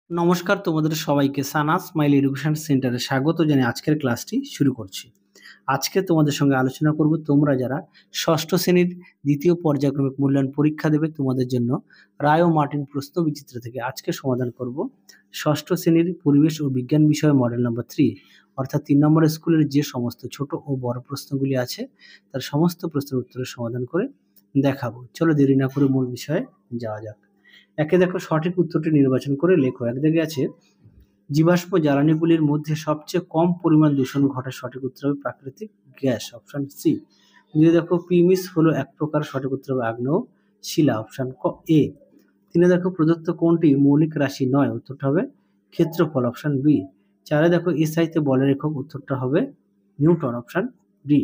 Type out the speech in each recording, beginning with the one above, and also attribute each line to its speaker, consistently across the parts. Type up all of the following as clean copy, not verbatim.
Speaker 1: নমস্কার তোমাদের সবাইকে সানা স্মাইল এডুকেশন সেন্টারে স্বাগত জানিয়ে আজকের ক্লাসটি শুরু করছি। আজকে তোমাদের সঙ্গে আলোচনা করব তোমরা যারা ষষ্ঠ শ্রেণীর দ্বিতীয় পর্যায়ক্রমিক মূল্যায়ন পরীক্ষা দেবে তোমাদের জন্য রায় ও মার্টিন প্রশ্ন বিচিত্র থেকে আজকে সমাধান করব ষষ্ঠ শ্রেণীর পরিবেশ ও বিজ্ঞান বিষয়ে মডেল নাম্বার 3 অর্থাৎ 3 নম্বরের স্কুলের যে সমস্ত ছোট ও বড় প্রশ্নগুলি আছে তার সমস্ত প্রশ্নের উত্তরের সমাধান করে দেখাবো। চলো দেরি না করে মূল বিষয়ে যাওয়া যাক। একে দেখো সঠিক উত্তরটি নির্বাচন করে লেখো। এক দিকে আছে জীবাশ্ম জ্বালানিগুলির মধ্যে সবচেয়ে কম পরিমাণ দূষণ ঘটায়, সঠিক উত্তর হবে প্রাকৃতিক গ্যাস, অপশন সি। দুই দেখো পিমিস হলো এক প্রকার, সঠিক উত্তর হবে আগ্নেয় শিলা, অপশন এ। তিনে দেখো প্রদত্ত কোনটি মৌলিক রাশি নয়, উত্তরটা হবে ক্ষেত্রফল, অপশন বি। চারে দেখো এসআইতে বলের একক, উত্তরটা হবে নিউটন, অপশন ডি।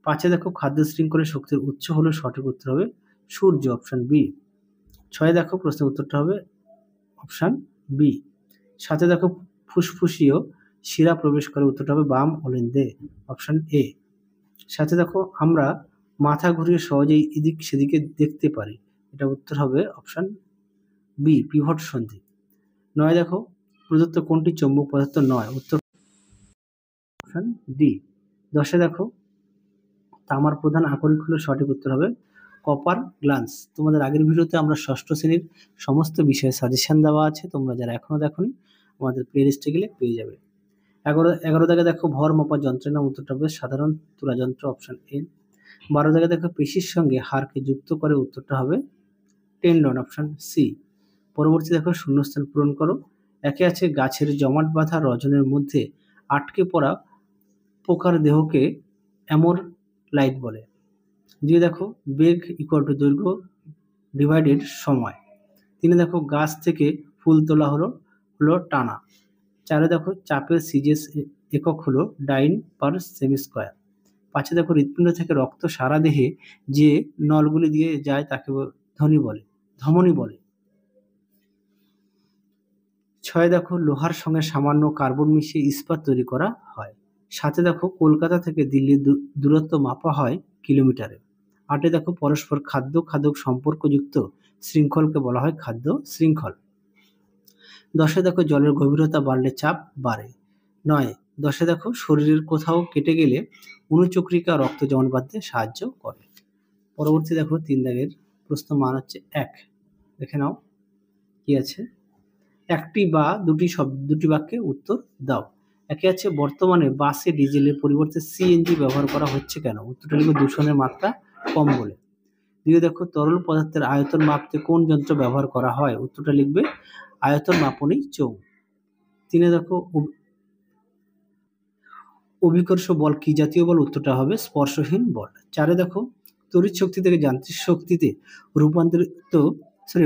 Speaker 1: পাঁচে দেখো খাদ্য শৃঙ্খলের শক্তির উৎস হলো, সঠিক উত্তর হবে সূর্য, অপশন বি। ছয় দেখো প্রশ্নের উত্তরটা হবে অপশন বি। সাথে দেখো ফুসফুসীয় শিরা প্রবেশ করে, উত্তরটা হবে বাম অলিন্দে, অপশন এ। সাথে দেখো আমরা মাথা ঘুরিয়ে সহজেই এদিক সেদিকে দেখতে পারি, এটা উত্তর হবে অপশন বি পিভট সন্ধি। নয় দেখো প্রদত্ত কোনটি চৌম্বক পদার্থ নয়, উত্তর অপশন ডি। দশে দেখো তামার প্রধান আকরিক হলো, সঠিক উত্তর হবে কপার গ্লান্স। তোমাদের আগের ভিডিওতে আমরা ষষ্ঠ শ্রেণীর সমস্ত বিষয়ে সাজেশন দেওয়া আছে, তোমরা যারা এখনো দেখোনি আমাদের প্লে লিস্টে গেলে পেয়ে যাবে। 11 দাগে দেখো ভর মাপার যন্ত্রের নাম, উত্তরটা হবে সাধারণ তুলা যন্ত্র, অপশন এ। 12 দাগে দেখো পেশির সঙ্গে হাড়কে যুক্ত করে, উত্তরটা হবে টেন্ডন, অপশন সি। পরবর্তী দেখো শূন্যস্থান পূরণ করো। একে আছে গাছের জমাট বাঁধা রজনের মধ্যে আটকে পড়া পোকার দেহকে অ্যামোর লাইট বলে। দিয়ে দেখো বেগ ইকুয়াল টু দৈর্ঘ্য ডিভাইডেড সময়। তিনে দেখো গাছ থেকে ফুল তোলা হলো টানা। চারে দেখো চাপের সিজিএস একক হলো ডাইন পার সেমি স্কোয়ার। পাঁচে দেখো হৃৎপিণ্ড থেকে রক্ত সারা দেহে যে নলগুলি দিয়ে যায় তাকে ধমনী বলে। ছয় দেখো লোহার সঙ্গে সামান্য কার্বন মিশিয়ে ইস্পাত তৈরি করা হয়। সাথে দেখো কলকাতা থেকে দিল্লির দূরত্ব মাপা হয় কিলোমিটারে। আটে দেখো পরস্পর খাদ্য খাদক সম্পর্কযুক্ত শৃঙ্খলকে বলা হয় খাদ্য শৃঙ্খল। দশে দেখো জলের গভীরতা বাড়লে চাপ বাড়ে। নয় দশে দেখো শরীরের কোথাও কেটে গেলে অনুচক্রিকা রক্ত জমাট বাঁধতে সাহায্য করে। পরবর্তী দেখো 3 দাগের প্রশ্ন মান হচ্ছে 1। দেখে নাও কি আছে। একটি বা দুটি বাক্যে উত্তর দাও। একে আছে বর্তমানে বাসে ডিজেলের পরিবর্তে সিএনজি ব্যবহার করা হচ্ছে কেন, উত্তরটা লিখবে দূষণের মাত্রা কম বলে। দিয়ে দেখো তরল পদার্থের আয়তন মাপতে কোন যন্ত্র ব্যবহার করা হয়, উত্তরটা লিখবে আয়তন মাপনী চৌ। তিনে দেখো অভিকর্ষ বল কি জাতীয় বল, উত্তরটা হবে স্পর্শহীন বল। চারে দেখো তড়িৎ শক্তি থেকে যান্ত্রিক শক্তিতে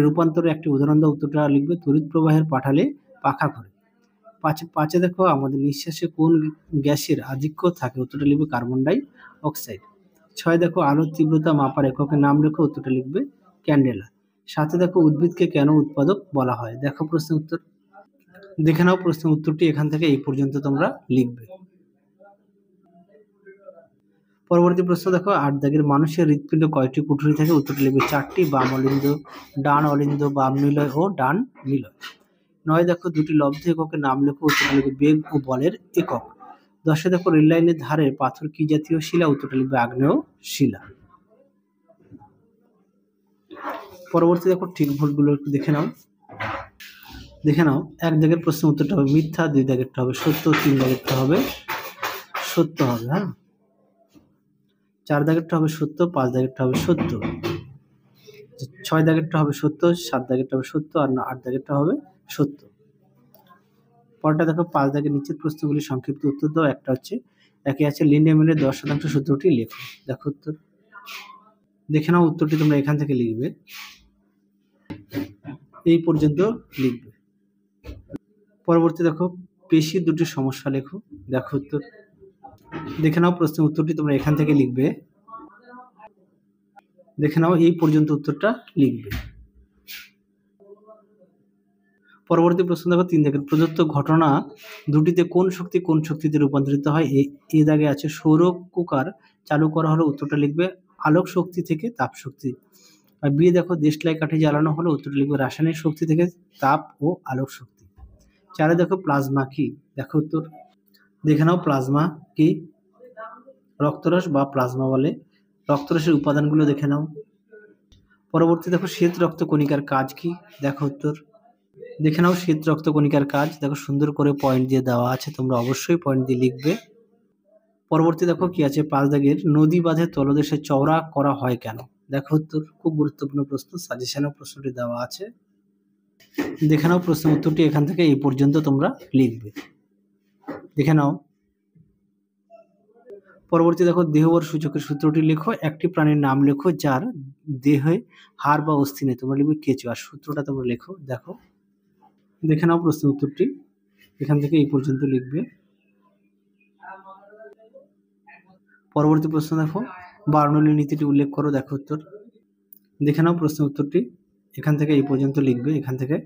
Speaker 1: রূপান্তরের একটি উদাহরণ দাও, উত্তরটা লিখবে তড়িৎ প্রবাহের পাঠালে পাখা ঘোরে। পাঁচে দেখো আমাদের নিঃশ্বাসে কোন গ্যাসের আধিক্য থাকে, উত্তরটা লিখবে কার্বন ডাই অক্সাইড। ছয় দেখো আলোর তীব্রতা মাপার এককের নাম লেখো, উত্তরটা লিখবে ক্যান্ডেলা। সাথে দেখো উদ্ভিদকে কেন উৎপাদক বলা হয়, দেখো প্রশ্নের উত্তর দেখে নাও। প্রশ্নের উত্তরটি এখান থেকে এই পর্যন্ত তোমরা লিখবে। পরবর্তী প্রশ্ন দেখো 8 দাগের মানুষের হৃৎপিণ্ড কয়টি কুঠুরি থাকে, উত্তরটা লিখবে 4টি, বাম অলিন্দ, ডান অলিন্দ, বাম নিলয় ও ডান নিলয়। 9 দেখো দুটি লব্ধ এককের নাম লেখো, উত্তরটা লিখবে বেগ ও বলের একক। 10 দেখো রেল লাইনের ধারে পাথর কি জাতীয় শিলা, উত্তরটা লিখবে আগ্নেয় শিলা। পরবর্তী দেখো ঠিক ভুলগুলো একটু দেখে নাও। 1 দাগের প্রশ্নের উত্তরটা হবে মিথ্যা, 2 দাগেরটা হবে সত্য, 3 দাগেরটা হবে সত্য হবে। হ্যাঁ, 4 দাগেরটা হবে সত্য, 5 দাগেরটা হবে সত্য, 6 দাগেরটা হবে সত্য, 7 দাগেরটা হবে সত্য, আর 8 দাগেরটা হবে সত্য। পরটা দেখো 5 দাগের নিচের প্রশ্নগুলি সংক্ষিপ্ত উত্তর দাও। একটা হচ্ছে একে আছে লিন্ডেম্যানের 10% সূত্রটি লেখো। দেখো উত্তর দেখে নাও, উত্তরটি তোমরা এখান থেকে লিখবে, এই পর্যন্ত লিখবে। পরবর্তী দেখো পেশির দুটি সমস্যা লেখো। দেখো উত্তর দেখে নাও, প্রশ্নের উত্তরটি তোমরা এখান থেকে লিখবে, দেখে নাও এই পর্যন্ত উত্তরটা লিখবে। পরবর্তী প্রশ্ন দেখো 3 দাগের প্রদত্ত ঘটনা দুটিতে কোন শক্তিতে রূপান্তরিত হয়, এই দাগে আছে সৌর কুকার চালু করা হলো, উত্তরটা লিখবে আলোক শক্তি থেকে তাপ শক্তি। আর বি দেখো দেশলাই কাঠি জ্বালানো হলো, উত্তরটা লিখবে রাসায়নিক শক্তি থেকে তাপ ও আলোক শক্তি। 4 দেখো প্লাজমা কি? দেখো উত্তর। দেখে নাও প্লাজমা কি? রক্তরস বা প্লাজমা বলে। রক্তরসের উপাদানগুলো দেখে নাও। পরবর্তী দেখো শ্বেত রক্তকণিকার কাজ কি? দেখো উত্তর। দেখে নাও শ্বেত রক্তকণিকার কাজ। দেখো সুন্দর করে পয়েন্ট দিয়ে দেওয়া আছে, তোমরা অবশ্যই পয়েন্ট দিয়ে লিখবে। পরবর্তী দেখো কি আছে, 5 দাগের নদী বাঁধের তলদেশে চওড়া করা হয় কেন? দেখো উত্তর। খুব গুরুত্বপূর্ণ প্রশ্ন, সাজেশনেও প্রশ্নটি দেওয়া আছে। দেখে নাও প্রশ্ন উত্তরটি এখান থেকে এই পর্যন্ত তোমরা লিখবে। দেখে নাও। পরবর্তী দেখো দেহবর সূচকের সূত্রটি লেখো। একটি প্রাণীর নাম লেখো যার দেহে হাড় বা অস্থি নেই। তোমরা লিখবে কেঁচো, আর সূত্রটা তোমরা লেখো। দেখো, দেখে নাও প্রশ্ন উত্তরটি এখান থেকে এই পর্যন্ত লিখবে। পরবর্তী প্রশ্ন দেখো, বার্নৌলির নীতিটি উল্লেখ করো। দেখো উত্তর। দেখে নাও প্রশ্ন উত্তরটি এখান থেকে এই পর্যন্ত লিখবে, এখান থেকে।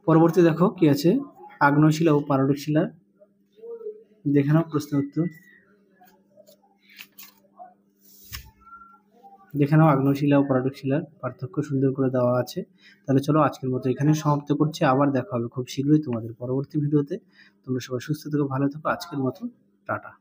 Speaker 1: পরবর্তী দেখো কি আছে, আগ্নেয় শিলা ও পারদ শিলা। দেখে নাও প্রশ্ন উত্তর। দেখে নাও আগ্নেয় শিলা ও পারদ শিলার পার্থক্য সুন্দর করে দেওয়া আছে। তাহলে চলো আজকের মতো এখানে সমাপ্ত করছি। আবার দেখা হবে খুব শীঘ্রই তোমাদের পরবর্তী ভিডিওতে। তোমরা সবাই সুস্থ থেকো, ভালো থেকো। আজকের মতো টাটা।